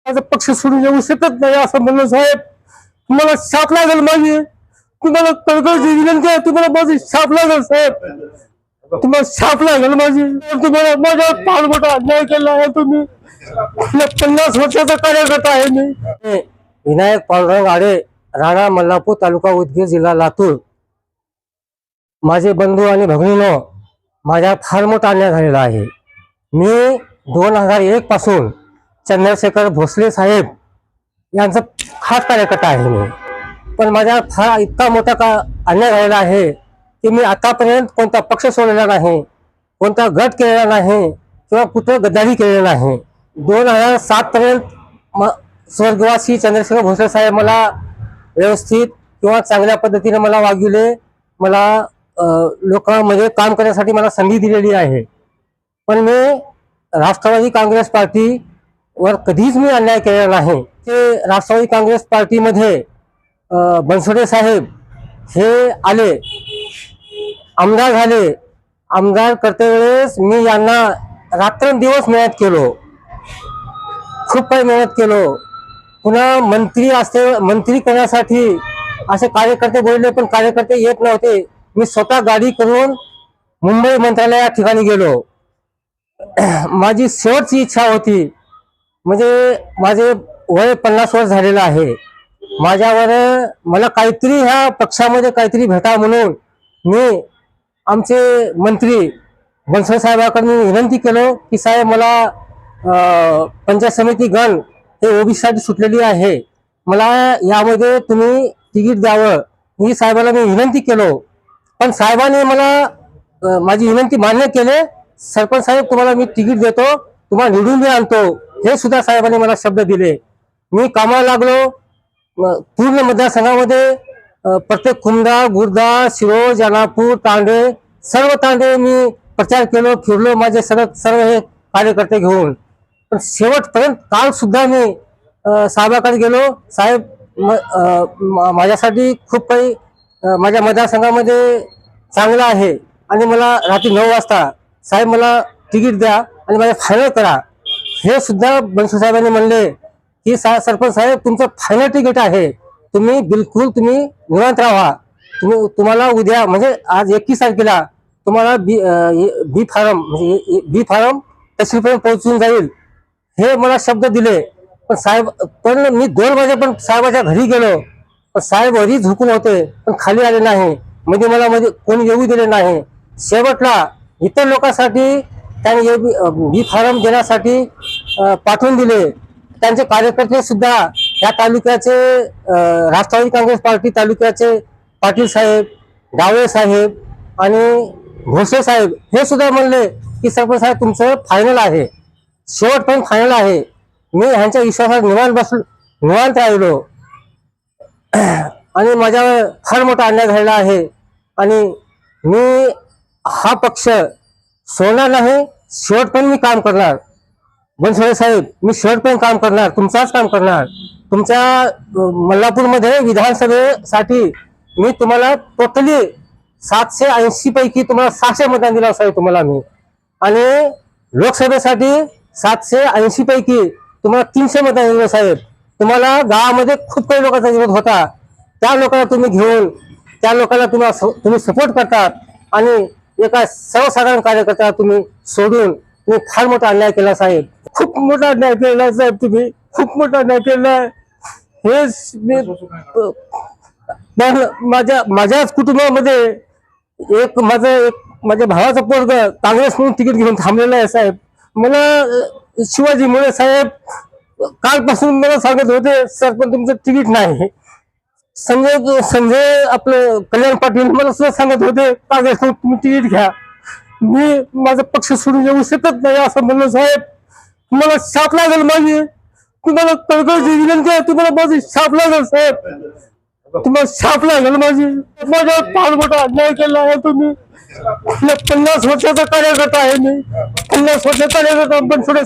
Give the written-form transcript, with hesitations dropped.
माझा पक्ष सोडून येऊ शकत नाही असं म्हणलं साहेब. तुम्हाला शाप लागेल माझी, तुम्हाला कळकळची विनंती आहे, तुम्हाला माझी शाप लागेल साहेब, तुम्हाला शाप लागेल माझी. तुम्हाला माझ्या फार मोठा अन्याय केला आहे तुम्ही. 50 वर्षाचा कार्यकर्ता आहे मी. विनायक पांडुरंग आडे, राणा मल्हारपूर, तालुका उदगीर, जिल्हा लातूर. माझे बंधू आणि भगिनीनो, माझ्या फार मोठा अन्याय झालेला आहे. मी 2001 पासून चंद्रशेखर भोसले साहेब यांचा खास कार्यकर्ता आहे मी. पण माझ्या फार इतका मोठा अन्याय झालेला आहे की मी आतापर्यंत कोणता पक्ष सोडलेला नाही, कोणता गट केलेला नाही किंवा कुठं गद्दारी केलेला नाही. 2007 पर्यंत स्वर्गवासी चंद्रशेखर भोसले साहेब मला व्यवस्थित किंवा चांगल्या पद्धतीने मला वागविले, मला लोकांमध्ये काम करण्यासाठी मला संधी दिलेली आहे. पण मी राष्ट्रवादी काँग्रेस पार्टीवर कधीच मी अन्याय केलेला नाही. ते राष्ट्रवादी काँग्रेस पार्टीमध्ये बनसोडे साहेब हे आले, आमदार झाले. आमदार करते वेळेस मी यांना रात्रंदिवस मेहनत केलो, खूप काही मेहनत केलो. पुन्हा मंत्री करण्यासाठी असे कार्यकर्ते बोलले, पण कार्यकर्ते येत नव्हते. मी स्वतः गाडी करून मुंबई मंत्रालया ठिकाणी गेलो. माझी शेवटची इच्छा होती, म्हणजे माझे वय 50 वर्ष झालेलं आहे. मला काहीतरी ह्या पक्षामध्ये काहीतरी भेटा म्हणून मी आमचे मंत्री बनसोडे साहेबांकडे मी विनंती केलो की साहेब मला पंचायत समिती गण हे ओबीसीसाठी सुटलेली आहे, मला यामध्ये तुम्ही तिकीट द्यावं, ही साहेबाला मी विनंती केलो. पण साहेबांनी मला माझी विनंती मान्य केले. सरपंच साहेब तुम्हाला मी तिकीट देतो, तुम्हाला निवडून मी आणतो, हे सुद्धा साहेबांनी मला शब्द दिले. मी कामाला लागलो. पूर्ण मतदारसंघामध्ये प्रत्येक कुमदा, गुरदा, शिरोळ, जानापूर, तांडे, सर्व तांडे मी प्रचार केलो, फिरलो माझे सर्व हे कार्यकर्ते घेऊन. पण शेवटपर्यंत काल सुद्धा मी साहेबाकडे गेलो. साहेब माझ्यासाठी खूप काही माझ्या मतदारसंघामध्ये चांगलं आहे आणि मला रात्री 9 वाजता साहेब मला तिकीट द्या आणि मला फायनल करा. हे सुद्धा बनसोडे साहेबांनी म्हणले की सरपंच साहेब तुमचं फायनल तिकीट आहे, तुम्ही बिलकुल तुम्ही निवांत राहा. तुम्हाला उद्या म्हणजे आज 21 तारखेला तुम्हाला बी फार्म तहसीलपर्यंत पोहोचून जाईल, हे मला शब्द दिले. पण मी 2 वाजे पण साहेबाच्या घरी गेलो, पण साहेब वरी झोपून होते, पण खाली आले नाही. मध्ये कोणी येऊ दिले नाही. शेवटला इतर लोकांसाठी त्यांनी बी फार्म देण्यासाठी पाठवून दिले. त्यांचे कार्यकर्ते सुद्धा या तालुक्याचे राष्ट्रवादी काँग्रेस पार्टी तालुक्याचे पाटील साहेब, डावळे साहेब आणि भोसले साहेब हे सुद्धा म्हणले की सरपंच साहेब तुमचं फायनल आहे, शेवटपर्यंत फायनल आहे. मी ह्यांच्या विश्वासात निवांत राहिलो आणि माझ्यावर फार मोठा अन्याय झालेला आहे. आणि मी हा पक्ष सोडणार नाही, शेवटपर्यंत मी काम करणार. बनसोडे साहेब मी शेवटपर्यंत काम करणार, तुमचाच काम करणार. तुमच्या मल्हारपूरमध्ये विधानसभेसाठी मी तुम्हाला टोटली 780 पैकी तुम्हाला 600 मतदान दिलं साहेब तुम्हाला मी. आणि लोकसभेसाठी 780 पैकी तुम्हाला 300 मतदान दिलं साहेब. तुम्हाला गावामध्ये खूप काही लोकांचा विरोध होता, त्या लोकांना तुम्ही घेऊन त्या लोकांना तुम्ही सपोर्ट करतात आणि एका सर्वसाधारण कार्यकर्त्याला तुम्ही सोडून तुम्ही फार मोठा अन्याय केला साहेब. खूप मोठा अन्याय केला साहेब, तुम्ही खूप मोठा अन्याय केला. हे माझ्याच कुटुंबामध्ये माझ्या भावाचा पोरग काँग्रेस म्हणून तिकीट घेऊन थांबलेला आहे साहेब. मला शिवाजी मुळे साहेब कालपासून मला सांगत होते सरपंच तुमचं तिकीट नाही. संजय आपलं कल्याण पाटील मला सुद्धा सांगत होते काँग्रेस म्हणून तुम्ही तिकीट घ्या. मी माझा पक्ष सोडून येऊ शकत नाही असं म्हणलं साहेब. तुम्हाला शाप लागेल माझी, तुम्हाला कळकळची विनंती आहे, तुम्हाला माझी शाप लागेल साहेब, तुम्हाला शाप लागेल माझी. माझ्या फार मोठा अन्याय केला आहे तुम्ही. 50 वर्षाचा कार्यकर्ता आहे मी, 50 वर्षाचा कार्यकर्ता बनसोडे